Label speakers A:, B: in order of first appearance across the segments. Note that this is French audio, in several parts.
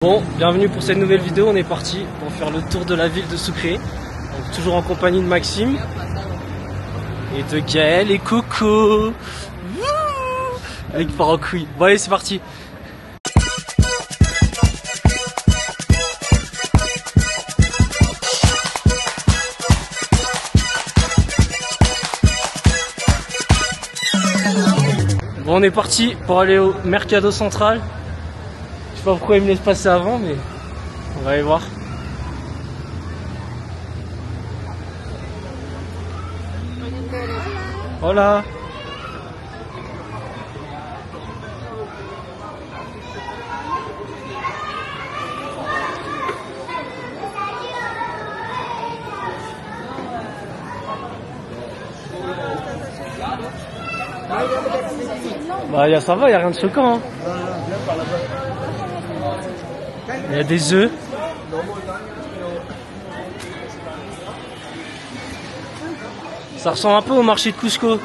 A: Bon, bienvenue pour cette nouvelle vidéo, on est parti pour faire le tour de la ville de Sucre. Donc, toujours en compagnie de Maxime et de Gaël et Coco. Avec part en couille. Bon allez, c'est parti. Bon, on est parti pour aller au Mercado Central. Je sais pas pourquoi il me laisse passer avant, mais on va aller voir. Hola. Bah ça va, y a rien de choquant. Hein. Il y a des œufs. Ça ressemble un peu au marché de Cusco. Bon,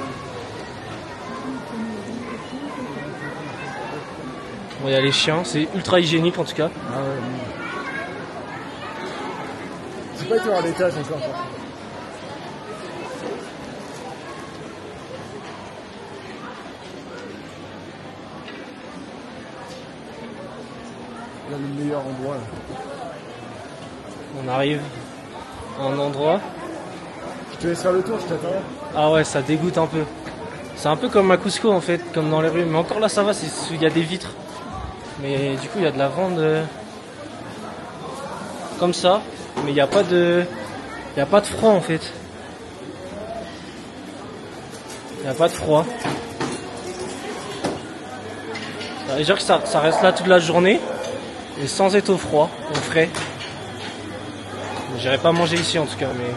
A: il y a les chiens, c'est ultra hygiénique en tout cas.
B: Ah ouais. C'est pas été à l'étage encore. Là, le meilleur endroit. Là.
A: On arrive à un endroit.
B: Je te laisse faire le tour, je t'attends.
A: Ah ouais, ça dégoûte un peu. C'est un peu comme à Cusco en fait, comme dans les rues. Mais encore là, ça va, il y a des vitres. Mais du coup, il y a de la vente comme ça. Mais il n'y a pas de froid en fait. Il n'y a pas de froid. Ça veut dire que ça reste là toute la journée. Et sans être au froid, au frais. J'irai pas manger ici en tout cas, mais...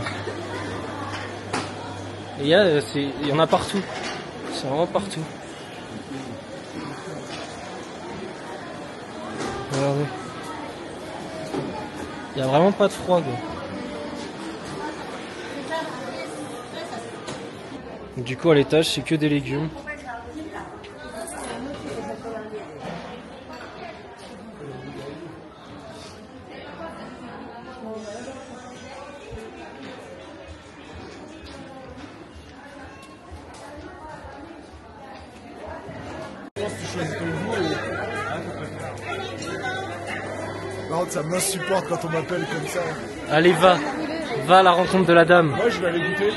A: Il y en a partout. C'est vraiment partout. Regardez. Il n'y a vraiment pas de froid, quoi. Du coup, à l'étage, c'est que des légumes.
B: Par contre, ça m'insupporte quand on m'appelle comme ça.
A: Allez, va à la rencontre de la dame.
B: Moi, je vais aller goûter.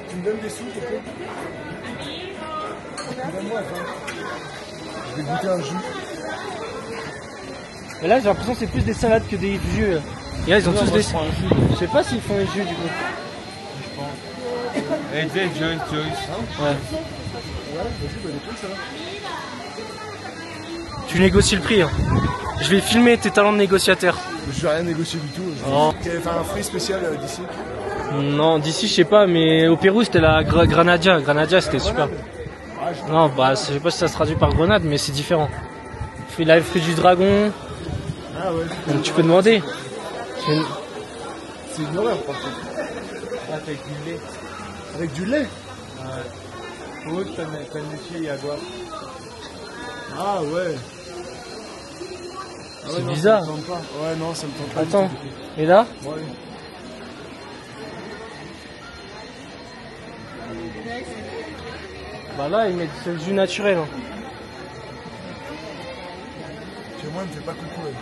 B: Tu me donnes des sous, s'il te plaît? Donne-moi, je vais goûter un jus.
A: Mais là, j'ai l'impression que c'est plus des salades que des jus. Et là, ils ont tous des... Je sais pas s'ils font les jus, du coup.
C: Je pense. Et des Joyce.
A: Ouais.
B: Ouais, vas-y, bah, des trucs, ça va.
A: Tu négocies le prix. Hein. Je vais filmer tes talents de négociateur.
B: Je vais rien négocier du tout.
A: Oh.
B: Enfin, un fruit spécial d'ici.
A: Non, d'ici, je sais pas, mais au Pérou, c'était la Granadia. Granadia, c'était super. Non, bah, je sais pas si ça se traduit par grenade, mais c'est différent. Il a le fruit du dragon.
B: Ah ouais.
A: Donc, tu peux demander.
B: C'est une horreur, par contre.
C: Avec du lait.
B: Avec du lait?
C: Ouais. Ou t'as une y a quoi?
B: Ah ouais. Ah
A: C'est
B: ouais,
A: bizarre.
B: Ça me tente pas. Ouais, non, ça me tente pas.
A: Attends. Et là?
B: Ouais.
A: Bah là, ils mettent le jus naturel. Hein.
B: Chez moi, il me fait pas coucou. Ouais.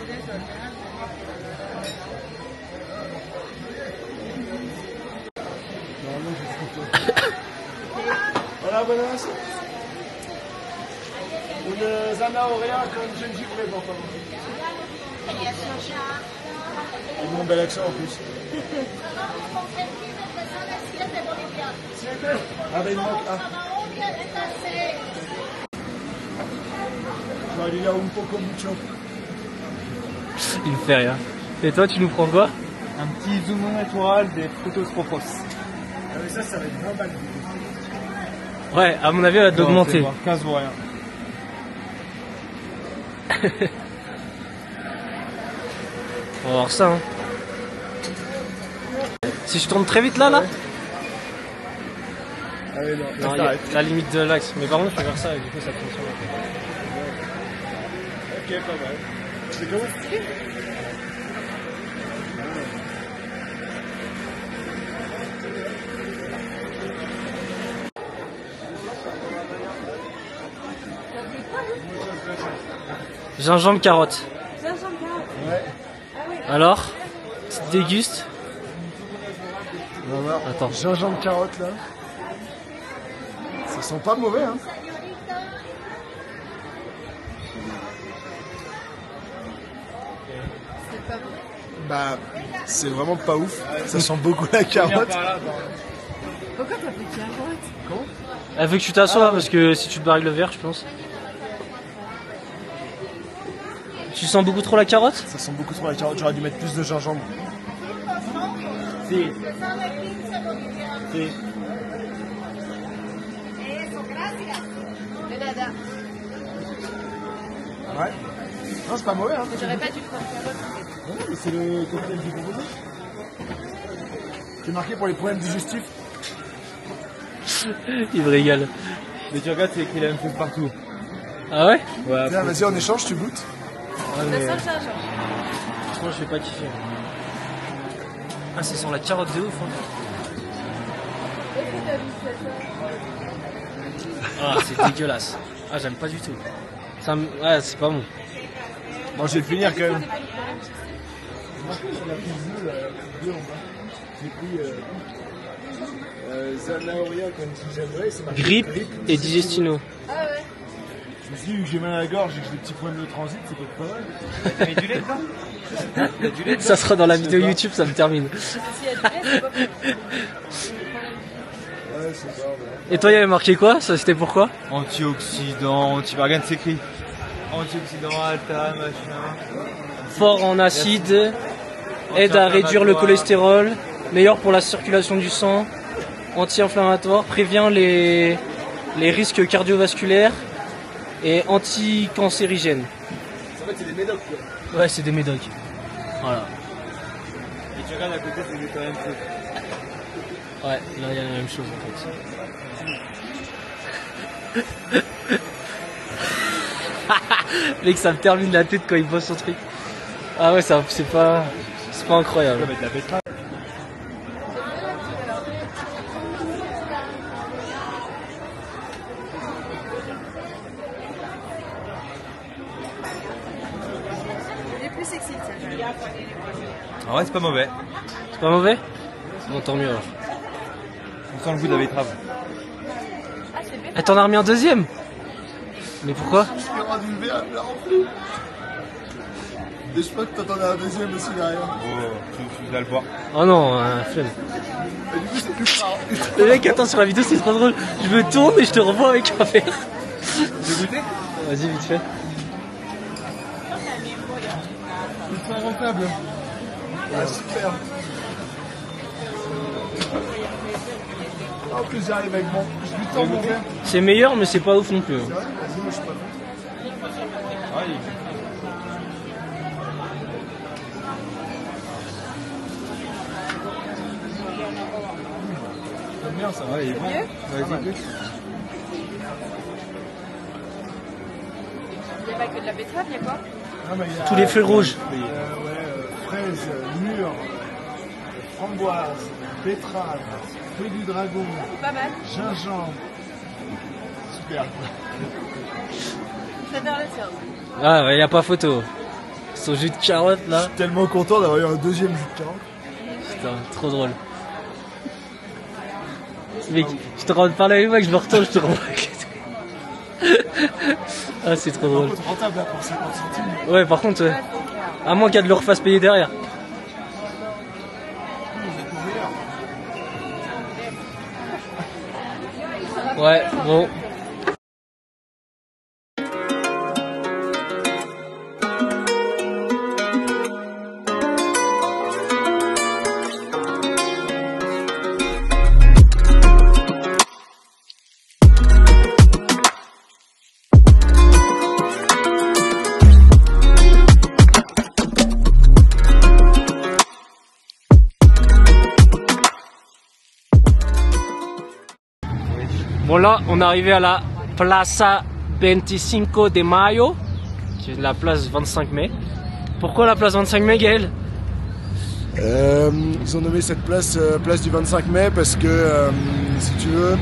B: Normalement, je suis Hola, buenas. Une zanahoria con jengibre, por favor. Avec mon bel accent en plus. Avec moi, Marina un poco mucho.
A: Il me fait rien. Et toi, tu nous prends quoi?
C: Un petit zoom natural des frutos propos.
B: Ah mais ça va être vraiment mal.
A: Ouais, à mon avis, elle va l'augmenter.
C: 15 ou rien.
A: On va voir ça. Hein. Si je tourne très vite là,
B: Ah oui, non,
A: Non, il y a la limite de l'axe. Mais par contre, je peux faire ça et du coup, ça fonctionne.
B: Ok, pas mal. C'est comment?
A: Gingembre carotte.
B: Ouais.
A: Alors, tu te dégustes?
B: On va voir.
A: Attends.
B: Gingembre carotte là. Ça sent pas mauvais hein. Bah, c'est vraiment pas ouf. Ça sent beaucoup la carotte.
D: Pourquoi t'as pris carotte?
B: Comment?
A: Elle veut que tu t'assoies parce que si tu te barres le verre, je pense. Tu sens beaucoup trop la carotte?
B: Ça sent beaucoup trop la carotte. J'aurais dû mettre plus de gingembre.
C: Si. Si.
B: Ouais. Non, c'est pas mauvais hein.
D: J'aurais pas dû prendre carotte.
B: Ouais, mais c'est le cocktail du proposé. C'est marqué pour les problèmes digestifs.
A: Il me régale.
C: Mais tu regardes, c'est écrit la même chose partout.
A: Ah ouais?
C: Ouais,
B: Tiens, vas-y, on échange, tu goûtes.
A: Ouais,
D: Ça
A: mais...
D: sent le gingembre.
A: Franchement, je vais pas kiffer. Ah, ça sent la carotte de ouf. Hein.
D: Est-ce que t'as vu ça?
A: Ah, c'est dégueulasse. Ah, j'aime pas du tout. Ça me... Ouais, c'est pas bon.
B: Bon, je vais le finir quand même. J'ai pris Zanahoria comme si j'aimerais. C'est marqué
A: Grippe et digestino.
D: Ah ouais.
B: Je me suis dit, vu que j'ai mal à la gorge et que j'ai des petits problèmes de transit, c'est peut-être pas mal.
C: T'as mis du lait dedans? T'as du lait dedans?
A: Ça sera dans la vidéo YouTube, ça me termine.
D: S'il y a du lait, c'est pas possible.
B: Ouais, c'est ça. Ouais.
A: Et toi, il y avait marqué quoi? Ça, c'était pourquoi?
C: Antioxydant, regarde, c'est écrit. Antioxydant, alta, machin.
A: Fort en acide, aide à réduire le cholestérol, meilleur pour la circulation du sang, anti-inflammatoire, prévient les risques cardiovasculaires et anti-cancérigène.
B: En fait, c'est des médocs quoi.
A: Ouais, c'est des médocs. Voilà.
C: Et tu regardes à côté, c'est quand même chose.
A: Ouais, là, il y a la même chose en fait. Mec, ça me termine la tête quand il bosse son truc. Ah ouais, ça, c'est pas incroyable.
C: Tu vas mettre la betterave.
D: Il est plus sexy que ça.
C: En vrai, c'est pas mauvais.
A: C'est pas mauvais? Bon, tant mieux alors.
C: On sent le goût de la betterave.
D: Ah, c'est bien.
A: Eh, t'en as remis un deuxième? Mais pourquoi?
B: Je suis roi du verre là en plus. Et je crois que t'attendais un deuxième aussi derrière.
C: Oh, tu vas le boire.
A: Oh non, flemme.
B: Et du coup, c'est ultra.
A: Le mec, attends, sur la vidéo, c'est trop drôle. Je me tourne et je te revois avec un verre.
C: Tu veux goûter?
A: Vas-y, vite fait.
B: Ultra rentable. Ah, super. En plus, j'arrive avec mon. Je lui tends mon verre.
A: C'est meilleur, mais c'est pas ouf non plus.
B: C'est vrai? Vas-y, moi je suis pas fan.
C: Ah, il est...
B: J'aime bien ça.
C: Ouais, il est bon.
D: Mieux?
C: Vas-y, goûte.
D: Il n'y a pas que de la betterave, il y a quoi?
B: Ah, mais il y a,
A: Tous les feux rouges.
B: fraises, mûres, framboises, betteraves, fruits du dragon,
D: Pas mal.
B: gingembre. Super.
D: J'adore le tien.
A: Ah ouais, y a pas photo. Son jus de carotte
B: Je
A: là.
B: suis tellement content d'avoir eu un deuxième jus de carotte.
A: Putain, trop drôle. Mec, je te rends de parler avec moi que je me retourne, je te renvoie avec les trucs. Ah, c'est trop drôle.
B: C'est rentable là pour 50 centimes.
A: Ouais, par contre, ouais. À moins qu'elle le refasse payer derrière. Ouais, bon. Bon là, on est arrivé à la Plaza 25 de Mayo, qui est la place 25 mai. Pourquoi la place 25 mai, Gaël?
B: Ils ont nommé cette place place du 25 mai parce que, si tu veux,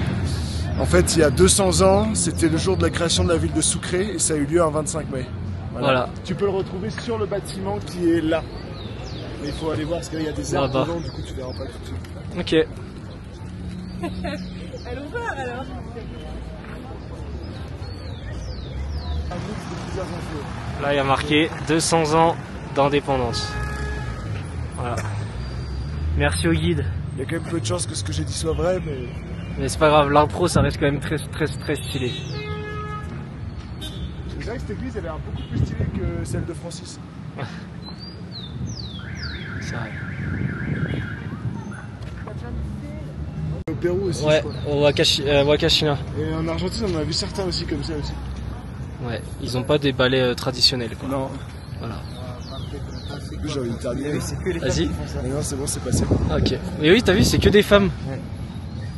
B: en fait, il y a 200 ans, c'était le jour de la création de la ville de Sucré et ça a eu lieu un 25 mai.
A: Voilà.
B: Tu peux le retrouver sur le bâtiment qui est là. Mais il faut aller voir parce qu'il y a des arbres
A: Là-bas.
B: devant, du coup tu verras pas tout de suite.
A: Ok.
D: Elle ouvre alors.
B: Un mix de plusieurs infos.
A: Là, il y a marqué 200 ans d'indépendance. Voilà. Merci au guide.
B: Il y a quand même peu de chances que ce que j'ai dit soit vrai, mais...
A: Mais c'est pas grave, l'intro ça reste quand même très stylé.
B: C'est vrai que cette église elle a l'air beaucoup plus stylée que celle de Francis.
A: C'est vrai.
B: Au Pérou aussi,
A: Ouais,
B: je crois.
A: au Wakashina.
B: Et en Argentine on en a vu certains aussi comme ça aussi.
A: Ouais, ils ont pas des balais traditionnels quoi.
B: Non.
A: Voilà.
B: Du coup j'ai envie de terminer.
A: Vas-y.
B: Mais non c'est bon, c'est passé.
A: Ah, ok. Mais oui, t'as vu, c'est que des femmes.
C: Ouais.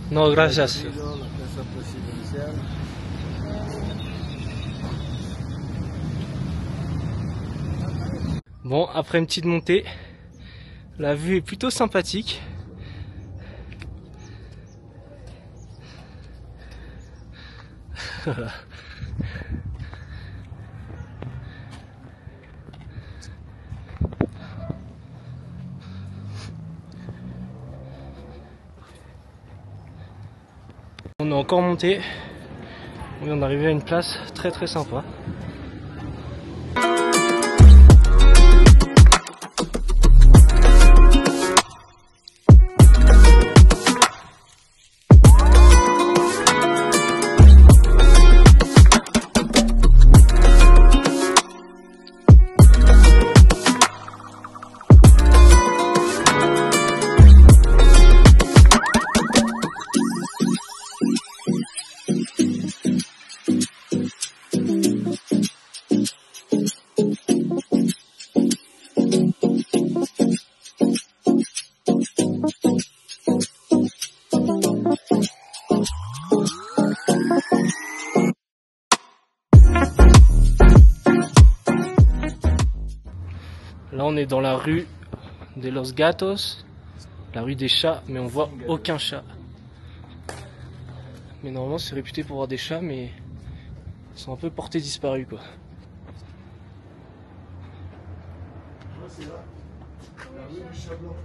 A: Non, gracias. Bon, après une petite montée, la vue est plutôt sympathique. Voilà. On est encore monté, on vient d'arriver à une place très sympa. Là on est dans la rue de Los Gatos, la rue des chats, mais on voit aucun chat. Mais normalement c'est réputé pour avoir des chats, mais ils sont un peu portés disparus quoi.
B: C'est là. La rue du Chat Blanc.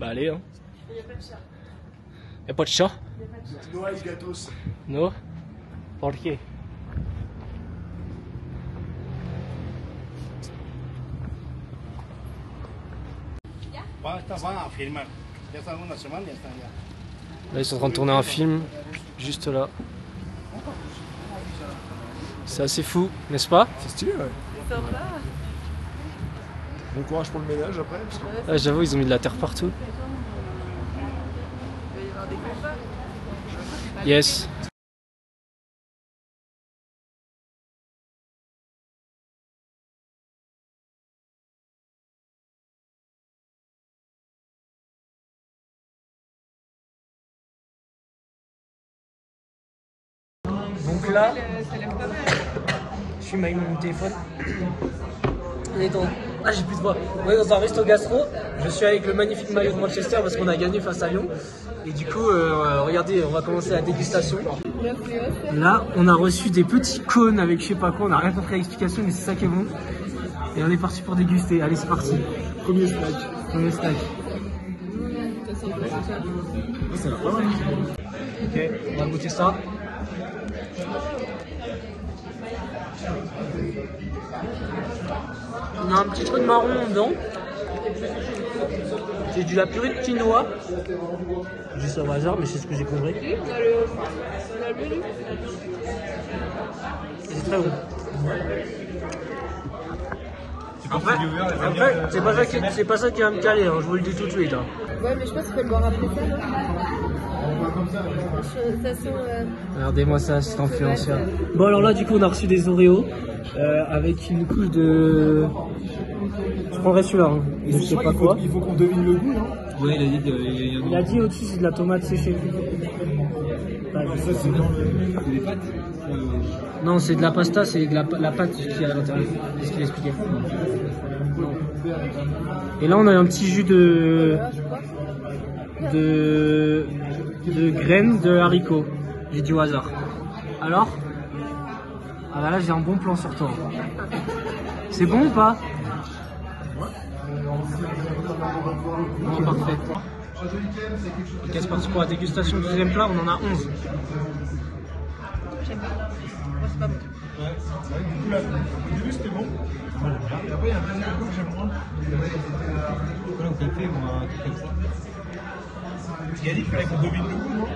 A: Bah allez hein.
D: Il n'y a pas de chat.
A: Y'a pas de chat?
B: Noël Gatos.
A: Non? Por qué?
C: Van a firmar. Ya están una semana y ya están ya.
A: Là ils sont en train de tourner un film, juste là. C'est assez fou, n'est-ce pas?
B: C'est stylé, ouais.
D: C'est sympa.
B: Bon courage pour le ménage après. Parce que...
A: Ah, j'avoue ils ont mis de la terre partout.
D: Il va y avoir des combats.
A: Yes. Donc là, je suis avec mon téléphone. On est dans... Ah, j'ai plus de voix. On est dans un resto gastro. Je suis avec le magnifique maillot de Manchester parce qu'on a gagné face à Lyon. Et du coup, regardez, on va commencer la dégustation. Là, on a reçu des petits cônes avec je sais pas quoi. On n'a rien compris à l'explication, mais c'est ça qui est bon. Et on est parti pour déguster. Allez, c'est parti.
B: Premier snack.
A: Premier snack.
B: Ça va pas mal.
A: Ok, on va goûter ça. On a un petit truc marron dedans. C'est de la purée de quinoa. Juste au hasard, mais c'est ce que j'ai compris. Et c'est très bon. Après, c'est pas ça qui va me caler, hein, je vous le dis tout de suite. Hein.
D: Ouais, mais je pense qu'il faut le boire après ça, non? Ça sent...
A: Regardez-moi ça, c'est influenceur. Bon alors là du coup on a reçu des Oreos avec une couche de... Je prendrais celui-là, hein. Je sais pas quoi.
B: Il faut qu'on devine le goût, non?
C: Oui, il a dit
A: Il a dit au-dessus c'est de la tomate séchée.
B: Ça c'est dans le...
C: des pâtes.
A: Non, c'est de la pasta, c'est de la pâte qui est à l'intérieur. C'est ce qu'il expliquait. Non. Et là, on a un petit jus de graines de haricots. J'ai dit au hasard. Alors? Ah bah là, j'ai un bon plan sur toi. C'est bon ou pas? Non, parfait. Ok, c'est parti pour la dégustation du deuxième plat, on en a 11.
D: J'aime pas. Moi, c'est pas bon.
C: Au début c'était bon. Après il y a un deuxième coup que j'aime moins. Voilà, au café ou un truc comme ça. Il a dit qu'il fallait qu'on devine le goût, non?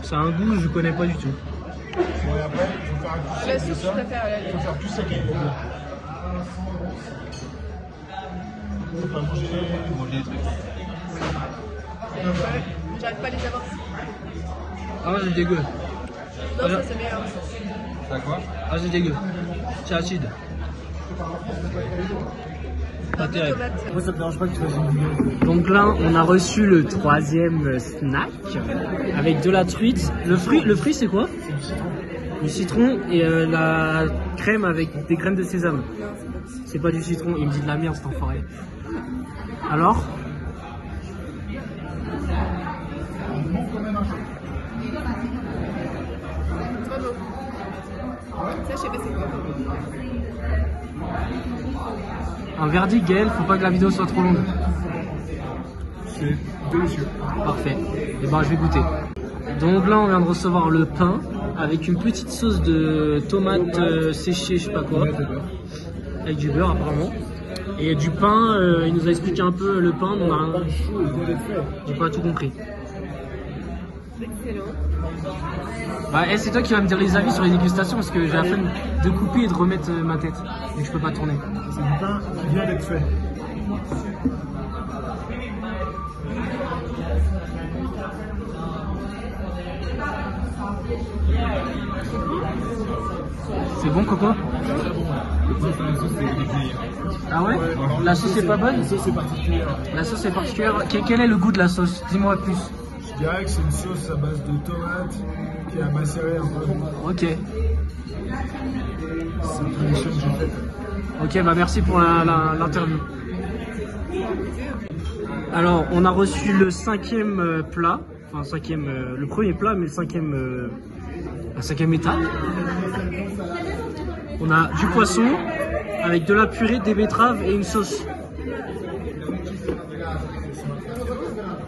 A: Ça a un goût, je connais pas du tout.
C: Et après, il faut faire un coup
D: La
C: sec de
D: sauce,
C: ça.
D: je préfère à la
C: Il faut faire plus sec avec le goût. Faut pas manger des trucs.
D: J'arrive pas à les avoir.
A: Ah, c'est dégueu.
D: Non, ça c'est meilleur.
C: Ça quoi?
A: Ah, c'est dégueu. C'est acide. Pas terrible.
C: Moi ça me dérange pas que tu fasses une vidéo.
A: Donc là, on a reçu le troisième snack avec de la truite. Le fruit, c'est quoi? Du citron et la crème avec des graines de sésame. C'est pas du citron. Il me dit de la merde, cet enfoiré. Alors?
D: C'est pas beau. Ça, je sais pas c'est quoi.
A: Un verdict, Gaël, faut pas que la vidéo soit trop longue.
C: C'est délicieux.
A: Parfait. Et ben je vais goûter. Donc là on vient de recevoir le pain avec une petite sauce de tomates séchées, je sais pas quoi. Avec du beurre apparemment. Et du pain, il nous a expliqué un peu le pain, mais on a j'ai pas tout compris.
D: Excellent.
A: Bah c'est toi qui vas me dire les avis sur les dégustations parce que j'ai la flemme de couper et de remettre ma tête. Donc je peux pas tourner.
C: C'est du pain qui vient d'être fait.
A: C'est bon Coco? Ah ouais? La sauce est pas bonne?
C: La sauce est particulière.
A: La sauce est particulière. Quel est le goût de la sauce? Dis-moi plus.
C: Je dirais que c'est une sauce à base de tomates qui a macéré un peu.
A: Ok.
C: C'est une tradition que j'ai faite.
A: Ok, bah merci pour l'interview. Alors, on a reçu le cinquième plat. Enfin, le premier plat, mais la cinquième étape. On a du poisson avec de la purée, des betteraves et une sauce.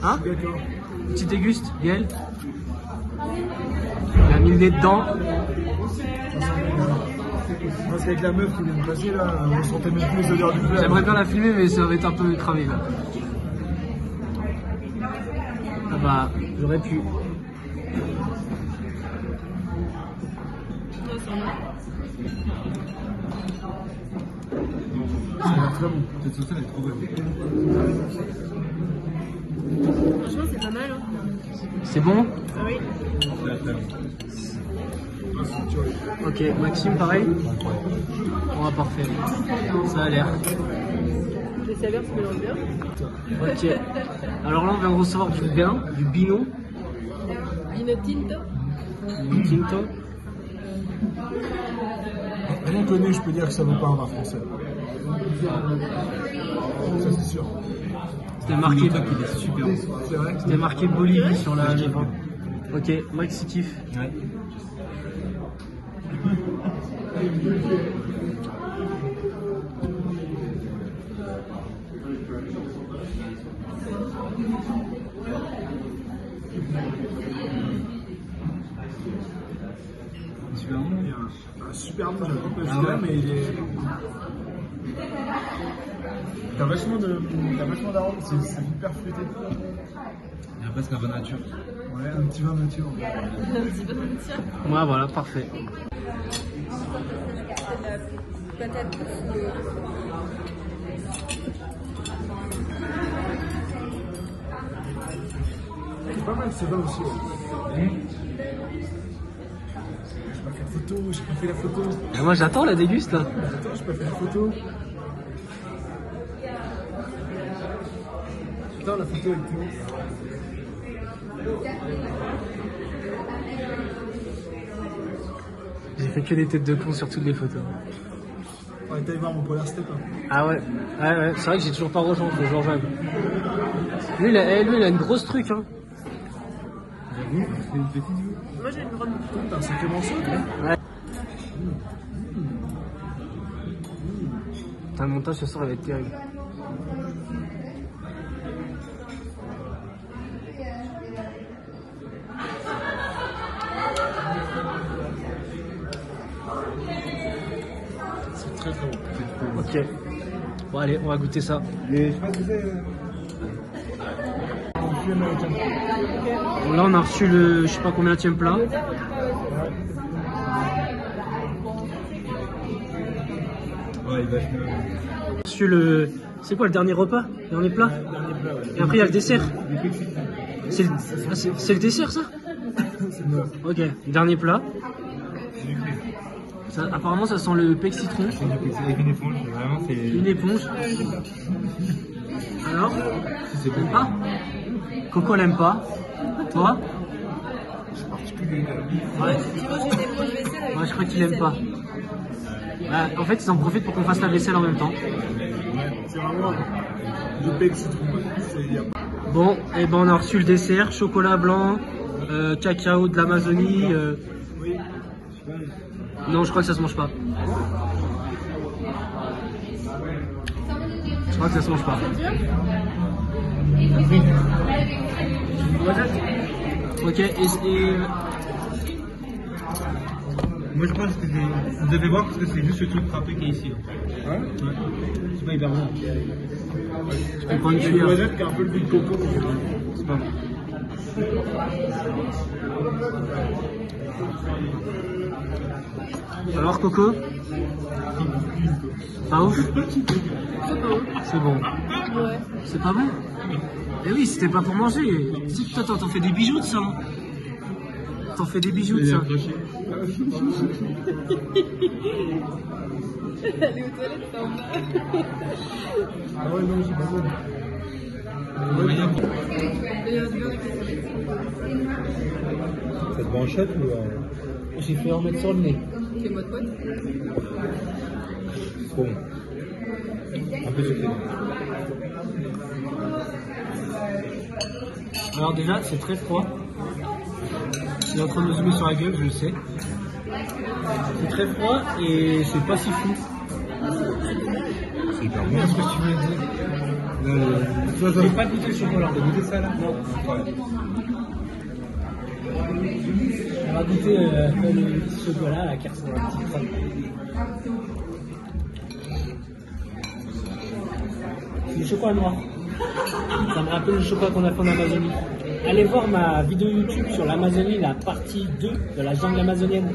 A: Hein? Petit déguste, Gaël. Il a mis le nez dedans.
C: Parce qu'avec la meuf qui vient de passer là, on sentait même plus les odeurs du plat.
A: J'aimerais bien la filmer, mais ça va être un peu cramé là. Ah bah, j'aurais pu.
C: Ça a l'air très bon. Cette sauce elle est trop bonne.
D: Franchement, c'est pas mal. Hein.
A: C'est bon?
D: Ah oui.
A: Ok, Maxime, pareil? Ouais, parfait. Ça a l'air.
D: Les saveurs se mélangent bien.
A: Ok. Alors là, on vient de recevoir du vin, du Bino.
D: Vino tinto.
A: Du Tinto.
C: Rien connu, je peux dire que ça vaut pas un vin français. Ça c'est sûr.
A: C'était marqué,
C: C'est vrai.
A: c'était marqué Bolivie sur la les vins. Ok, Max, il kiffe.
C: Ouais. Super bon. Super bon, j'avais pas celui-là, mais il est. T'as vachement d'arômes, c'est hyper fruité. Il y a presque un vin nature. Ouais, un petit vin nature.
D: Un petit peu de nature.
A: Ouais, voilà, parfait.
D: La patate douce.
C: C'est pas mal ce vin aussi. Ouais. J'ai pas fait de photo, j'ai pas fait la photo.
A: Et moi, j'attends la déguste là.
C: Attends, j'ai pas fait la photo. Putain, la photo avec Théo.
A: J'ai fait que des têtes de con sur toutes les photos.
C: Ouais, t'allais voir mon Polar Step. Hein.
A: Ah ouais, ouais. C'est vrai que j'ai toujours pas rejoint, faut que je le rejoigne. Lui, il a une grosse truc, hein.
C: J'avoue, c'est une petite vue.
D: Moi j'ai une grande.
C: T'as un sacré morceau, toi.
A: Ouais. Putain, le montage ce soir, il va être terrible.
C: C'est très très bon.
A: Ok. Bon, allez, on va goûter ça.
C: Mais je sais pas ce que c'est.
A: Bon, là, on a reçu le, je sais pas combien de plat.
C: Ouais, il va vachement.
A: On a reçu le, c'est quoi le dernier repas? Le dernier plat?
C: Dernier plat, ouais.
A: Et après, il y a le dessert.
C: Les petits.
A: C'est le dessert, ça?
C: C'est moi.
A: Ok, dernier plat. Ça, apparemment, ça sent le pec citron.
C: C'est avec une éponge, vraiment c'est.
A: Une éponge. Alors,
C: C'est
A: t'aimes pas? Coco l'aime pas. Toi? Ouais. Moi, je crois qu'il aime pas. Ouais, en fait, ils en profitent pour qu'on fasse la vaisselle en même temps.
C: C'est vraiment du bec citron.
A: Bon, et ben on a reçu le dessert, chocolat blanc, cacao de l'Amazonie.
C: Oui.
A: Non, je crois que ça se mange pas. Je crois que ça se mange pas. Ok, et
C: Moi je pense que vous devez voir parce que c'est juste le truc frappé qui est ici. Ouais. Ouais. C'est pas hyper bon.
A: je peux prendre une
C: Il y a
A: cuillère.
C: le qui a un peu le goût de coco.
A: C'est pas bon. Alors Coco? Pas ouf? C'est bon.
D: Ouais.
A: C'est pas bon? Eh oui, c'était pas pour manger. Si, toi, t'en fais des bijoux de ça. Hein. T'en fais des bijoux de ça.
D: Elle est aux toilettes, t'en bas.
C: Ah ouais, non, c'est pas bon. Ça te branchette ou.
A: J'ai fait en mettre sur le nez.
D: Fais-moi de pote.
C: Trop bon. Un peu sucré.
A: Alors déjà, c'est très froid. Il est en train de me zoomer sur la gueule, je le sais. C'est très froid et c'est pas si fou.
C: C'est hyper bon.
A: Qu'est-ce que tu veux dire? J'ai pas goûté le chocolat.
C: T'as goûté ça là?
A: Non. On va goûter le petit chocolat là, qui ressemble à un petit crème. C'est du chocolat noir. Ça me rappelle le chocolat qu'on a fait en Amazonie. Allez voir ma vidéo YouTube sur l'Amazonie, la partie 2 de la jungle amazonienne.